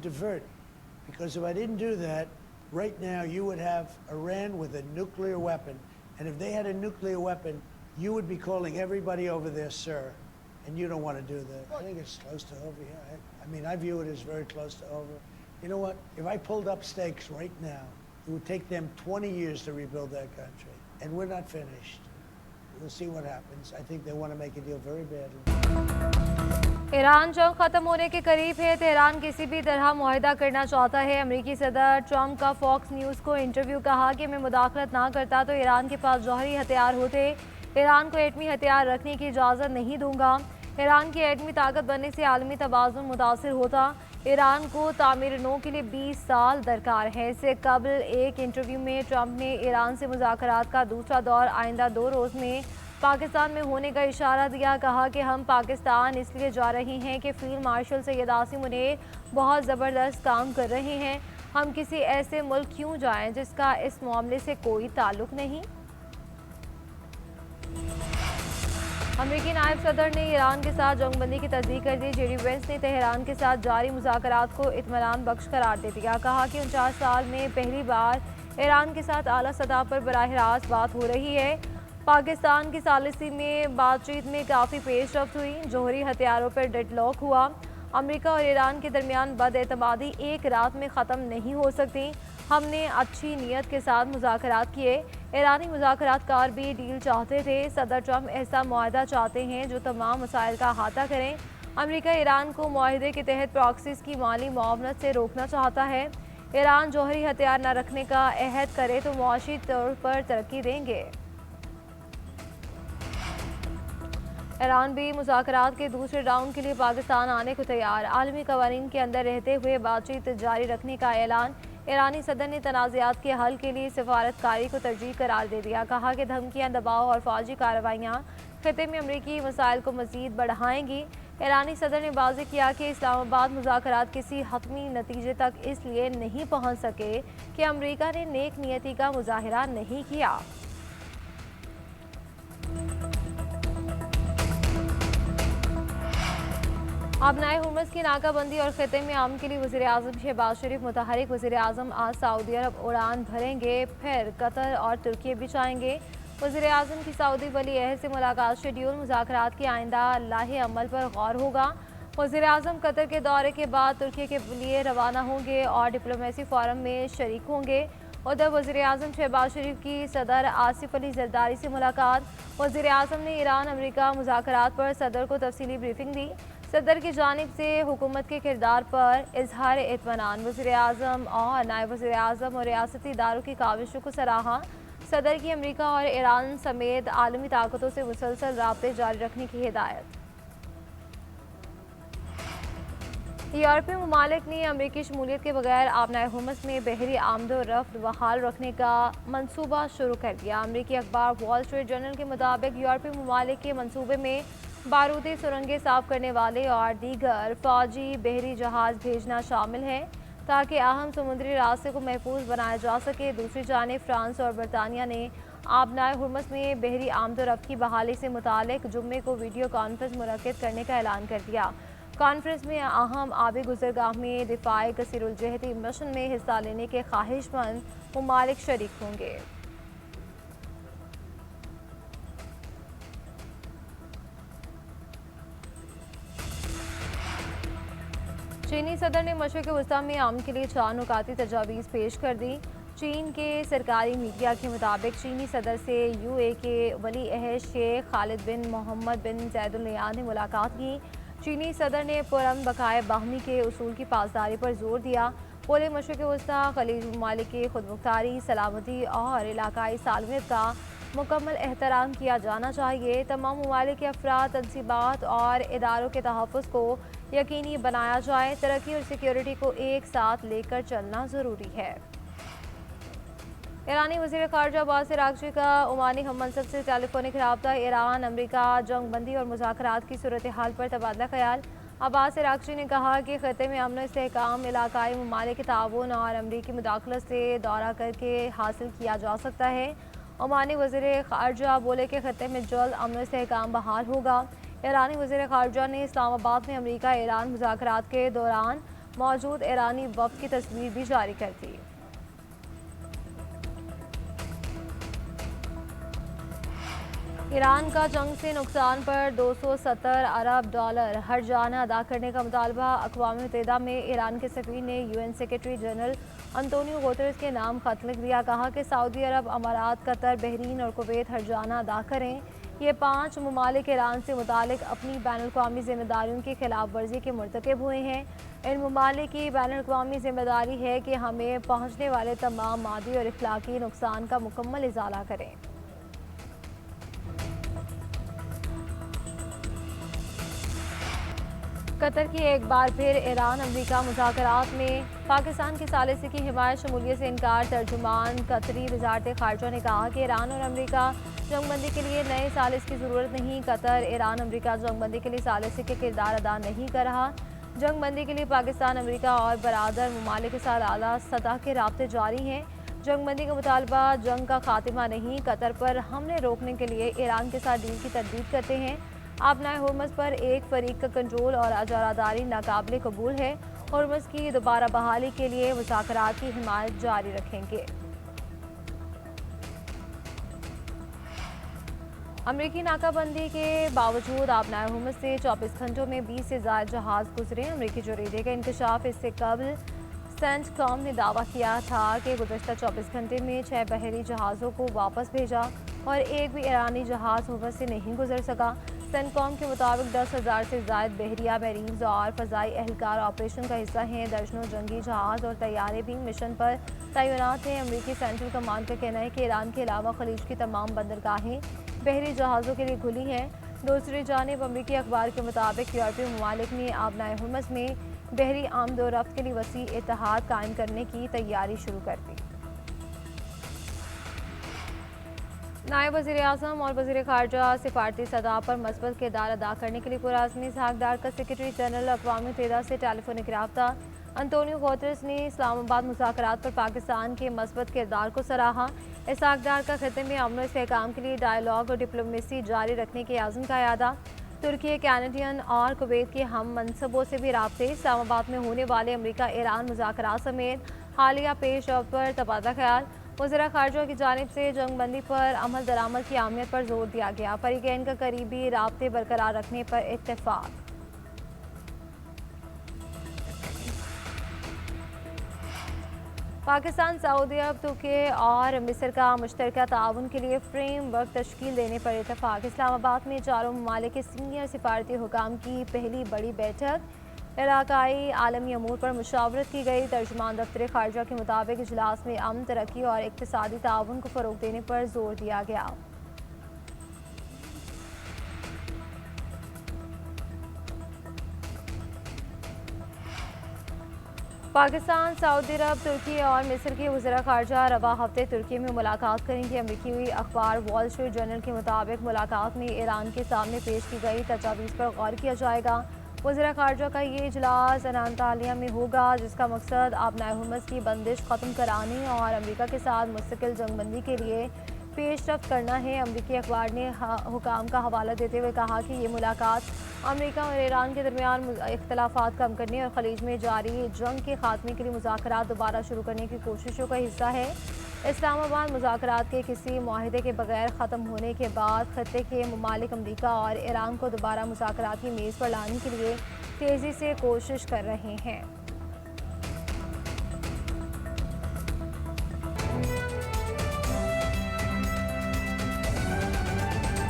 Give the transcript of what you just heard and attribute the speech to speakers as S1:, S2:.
S1: divert. Because if I didn't do that, right now you would have Iran with a nuclear weapon. And if they had a nuclear weapon, you would be calling everybody over there, sir. And you don't want to do that. I think it's close to over here. I mean, I view it as very close to over. You know what? If I pulled up stakes right now, it would take them 20 years to rebuild that country. And we're not finished. We'll see what happens. I think they want to make a deal very badly.
S2: Iran जंग खत्म होने के करीब है। Tehran किसी भी तरह मुआहदा करना चाहता है। अमेरिकी सदर ट्रंप का फॉक्स न्यूज़ को इंटरव्यू कहा कि मैं मुदाखलत ना करता तो ईरान के पास जौहरी हथियार होते। ईरान को एटमी हथियार रखने की इजाज़त नहीं दूंगा। ईरान की एटमी ताकत बनने से आलमी तवाज़ुन मुतासिर होता। ईरान को तामीर नो के लिए 20 साल दरकार है। इससे कबल एक इंटरव्यू में ट्रंप ने ईरान से मुज़ाकरात का दूसरा दौर आइंदा 2 रोज़ में पाकिस्तान में होने का इशारा दिया। कहा कि हम पाकिस्तान इसलिए जा रहे हैं कि फील्ड मार्शल सैयद आसिम उन्हें बहुत ज़बरदस्त काम कर रहे हैं। हम किसी ऐसे मुल्क क्यों जाएं जिसका इस मामले से कोई ताल्लुक़ नहीं। अमेरिकी नायब सदर ने ईरान के साथ जंगबंदी की तस्दीक कर दी। जेडी वेंस ने तेहरान के साथ जारी मुज़ाकरात को इत्मीनान बख्श करार दे दिया। कहा कि 49 साल में पहली बार ईरान के साथ आला सतह पर बराह रास्त बात हो रही है। पाकिस्तान की सालिसी में बातचीत में काफ़ी पेशरफ्त हुई। जौहरी हथियारों पर डेडलॉक हुआ। अमेरिका और ईरान के दरमियान बदएतमादी एक रात में ख़त्म नहीं हो सकती। हमने अच्छी नीयत के साथ मुज़ाकरात किए। ईरानी मुज़ाकरातकार भी डील चाहते थे। सदर ट्रंप ऐसा मुआहदा चाहते हैं जो तमाम मसाइल का अहाता करें। अमेरिका ईरान को मुआहदे के तहत प्रॉक्सीज़ की माली मुआवनत से रोकना चाहता है। ईरान जौहरी हथियार न रखने का अहद करे तो मुआशी तौर पर तरक्की देंगे। ईरान भी मुज़ाकरात के दूसरे राउंड के लिए पाकिस्तान आने को तैयार। आलमी कवानीन के अंदर रहते हुए बातचीत जारी रखने का ऐलान। ईरानी सदर ने तनाज़ात के हल के लिए सिफारतकारी को तरजीह करार दे दिया। कहा कि धमकियाँ, दबाव और फौजी कार्रवाइयाँ खिते में अमरीकी मसाइल को मज़ीद बढ़ाएंगी। ईरानी सदर ने वाज़ेह किया कि इस्लामाबाद मुज़ाकरात किसी हतमी नतीजे तक इसलिए नहीं पहुँच सके कि अमरीका ने नेक नियति का मुजाहिरा नहीं किया। अपनाए हुर्मुज़ की नाकाबंदी और ख़िते में अमन के लिए वज़ीर आज़म शहबाज शरीफ मुतहरिक। वज़ीर आज़म आज सऊदी अरब उड़ान भरेंगे, फिर कतर और तुर्की भी जाएंगे। वज़ीर आज़म की सऊदी वली अहद से मुलाकात शेड्यूल। मुज़ाकरात के आइंदा लाहे अमल पर गौर होगा। वज़ीर आज़म कतर के दौरे के बाद तुर्की के लिए रवाना होंगे और डिप्लोमेसी फोरम में शरीक होंगे। उधर वज़ीर आज़म शहबाज शरीफ की सदर आसिफ अली ज़रदारी से मुलाकात। वज़ीर आज़म ने ईरान अमरीका मुज़ाकरात पर सदर को तफसीली ब्रीफिंग दी। सदर की जानिब से हुकूमत के किरदार पर इजहार इत्मीनान। वज़ीर आज़म और नायब वज़ीर आज़म और रियासती इदारों की काविशों को सराहा। सदर की अमरीका और ईरान समेत आलमी ताकतों से मुसलसल राब्ते जारी रखने की हिदायत। यूरोपीय ममालिक ने अमरीकी शमूलियत के बगैर आपनाए हुर्मुज़ में बहरी आमदो रफ्त बहाल रखने का मनसूबा शुरू कर दिया। अमरीकी अखबार वॉल स्ट्रीट जर्नल के मुताबिक यूरोपीय ममालिक के मनसूबे में बारूदी सुरंगें साफ करने वाले और दीगर फौजी बहरी जहाज़ भेजना शामिल है ताकि अहम समुद्री रास्ते को महफूज बनाया जा सके। दूसरी जानिब फ्रांस और बरतानिया ने आपनाए हुर्मुज़ में बहरी आमदो रफ्त की बहाली से मुतालिक जुम्मे को वीडियो कॉन्फ्रेंस मुनक्किद करने का ऐलान कर दिया। कॉन्फ्रेंस में अहम आबी गुज़रगाह में दिफाई कसीरुल जहती मिशन में हिस्सा लेने के ख्वाहिशमंद ममालिक शरीक होंगे। चीनी सदर ने मशरिक़ वस्ता में अमन के लिए 4 नुकाती तजावीज़ पेश कर दी। चीन के सरकारी मीडिया के मुताबिक चीनी सदर से यूए के वली अहद शेख खालिद बिन मोहम्मद बिन ज़ैद अल नह्यान ने मुलाकात की। चीनी सदर ने पुरअमन बकाए बाहमी के उसूल की पासदारी पर जोर दिया। पूरे मशरिक़ वस्ता खलीज ममालिक की खुदमुख्तारी, सलामती और इलाकाई सालमियत का मुकम्मल एहतराम किया जाना चाहिए। तमाम ममालिक के अफराद, तनसीबात और इदारों के तहफ़्फ़ुज़ को यकीनी बनाया जाए। तरक्की और सिक्योरिटी को एक साथ लेकर चलना ज़रूरी है। ईरानी वज़ीर ख़ारजा अब्बास अराग़ची का ओमानी हम मनसब से टेलीफोनिक रब्ता। ईरान अमरीका जंग बंदी और मुज़ाकरात की सूरत हाल पर तबादला ख़याल। अब्बास अराग़ची ने कहा कि ख़त्े में अमन इस्तेहकाम इलाकाई ममालिक के ताउन और अमरीकी मुदाखलत से दौरा करके हासिल किया जा सकता है। ओमानी वज़ीर ख़ारजा बोले कि ख़त्े में जल्द अमन इस्तेहकाम बहाल होगा। ईरानी वज़ीर ख़ारजा ने इस्लामाबाद में अमरीका ईरान मुज़ाकरात के दौरान मौजूद ईरानी वफ्द की तस्वीर भी जारी कर दी। ईरान का जंग से नुकसान पर 270 अरब डॉलर हर्जाना अदा करने का मुतालबा अक़वाम मुत्तहिदा में ईरान के सफ़ीर ने UN secretary general Antonio Guterres के नाम खत लिख दिया। कहा कि सऊदी अरब, अमारात, कतर, बहरीन और कुवैत हर्जाना अदा करें। ये 5 ममालिक ईरान से मुतालिक अपनी बैनुल-अक़वामी ज़िम्मेदारियों की खिलाफ वर्जी के मुर्तकिब हुए हैं। इन ममालिक की बैनुल-अक़वामी ज़िम्मेदारी है कि हमें पहुँचने वाले तमाम मादी और इखलाकी नुकसान का मुकम्मल इज़ाला करें। कतर की एक बार फिर ईरान अमरीका मुज़ाकरात में पाकिस्तान की सालिसी की हिमायत शमूलियत से इनकार। तर्जुमान कतरी वज़ारत ख़ारजा ने कहा कि ईरान और अमरीका जंगबंदी के लिए नए सालिस की ज़रूरत नहीं। कतर ईरान अमरीका जंगबंदी के लिए सालिसी के किरदार अदा नहीं कर रहा। जंगबंदी के लिए पाकिस्तान, अमरीका और बरादर ममालिक के साथ आला सतह के राब्ते जारी हैं। जंगबंदी का मुतालबा जंग का खात्मा नहीं। कतर पर हमले रोकने के लिए ईरान के साथ डील की तरदीद करते हैं। आपनाए हुर्मुज़ पर एक फरीक का कंट्रोल और अजारादारी नाकाबिले कबूल है। हुर्मुज़ की दोबारा बहाली के लिए मुज़ाकरात की हिमायत जारी रखेंगे। अमरीकी नाकाबंदी के बावजूद आपनाए हुर्मुज़ से 24 घंटों में 20 से ज़ायद जहाज़ गुजरे। अमरीकी जरीदे का इंकशाफ इससे कबल सेंटकॉम ने दावा किया था कि गुज़श्ता 24 घंटे में 6 बहरी जहाज़ों को वापस भेजा और एक भी ईरानी जहाज़ हुर्मुज़ से नहीं गुजर सका। सेंटकॉम के मुताबिक 10,000 से ज़ायद बहरिया मरीन्स और फ़ज़ाई एहलकार ऑपरेशन का हिस्सा हैं। दर्जनों जंगी जहाज़ और तैयारे भी मिशन पर तैनात हैं। अमरीकी सेंट्रल कमांड का कहना है कि ईरान के अलावा खलीज की तमाम बंदरगाहें बहरी जहाज़ों के लिए खुली हैं। दूसरी जानिब अमरीकी अखबार के मुताबिक यूरोपीय ममालिक ने आपनाए हुर्मुज़ में बहरी आमद व रफ्त के लिए वसी इत्तेहाद कायम करने की तैयारी शुरू कर दी। नायब वज़ीर-ए-आज़म और वज़ीर ख़ारजा सिफारती सतह पर मस्बत किरदार अदा करने के लिए पुरअज़मी इसहाक डार का सेक्रेटरी जनरल अक़वाम मुत्तहिदा से टेलीफोनिक राब्ता। अंतोनियो गुतेरेस ने इस्लामाबाद मुज़ाकरात पर पाकिस्तान के मस्बत किरदार को सराहा। इसहाक डार का खित्ते में अमन व इस्तेहकाम के लिए डायलॉग और डिप्लोमेसी जारी रखने के आज़म का यादा। तुर्की, कैनेडियन और कुवैत के हम मनसबों से भी राब्ते। इस्लामाबाद में होने वाले अमरीका ईरान मुज़ाकरात समेत हालिया पेश रफ्त पर तबादला ख्याल। वज़ीर ख़ारजा की जानिब से जंगबंदी पर अमल दरामद की अहमियत पर जोर दिया गया। फ़रीक़ैन का करीबी राब्ते बरकरार रखने पर इत्तेफ़ाक़। पाकिस्तान, सऊदी अरब, तुर्की और मिस्र का मुश्तरका ताउन के लिए फ्रेम वर्क तश्कील देने पर इत्तेफ़ाक़। इस्लामाबाद में चारों ममालिक के सीनियर सिफारती हुकाम की पहली बड़ी बैठक। इलाकाई आलमी अमूर पर मुशावरत की गई। तर्जुमान दफ्तर ख़ारजा के मुताबिक इजलास में अमन, तरक्की और इक़्तिसादी ताउन को फ़रोग़ देने पर जोर दिया गया। पाकिस्तान, सऊदी अरब, तुर्की और मिस्र के वज़ीर ख़ारजा रवा हफ्ते तुर्की में मुलाकात करेंगे। अमरीकी अखबार वॉल स्ट्रीट जर्नल के मुताबिक मुलाकात में ईरान के सामने पेश की गई तजावीज़ पर गौर किया जाएगा। वज़ीर ख़ारजा का ये इजलास अंतालिया में होगा, जिसका मकसद आपनाए हुर्मुज़ की बंदिश ख़त्म कराने और अमरीका के साथ मुस्तकिल जंगबंदी के लिए पेशरफ्त करना है। अमरीकी अखबार ने हुकाम का हवाला देते हुए कहा कि ये मुलाकात अमरीका और ईरान के दरमियान इख्तलाफात कम करने और खलीज में जारी जंग के खात्मे के लिए मुज़ाकरात दोबारा शुरू करने की कोशिशों का हिस्सा है। इस्लामाबाद मुज़ाकरात के किसी मुआहिदे के बगैर ख़त्म होने के बाद खत्ते के ममालिक अमरीका और ईरान को दोबारा मुज़ाकरात की मेज़ पर लाने के लिए तेज़ी से कोशिश कर रहे हैं।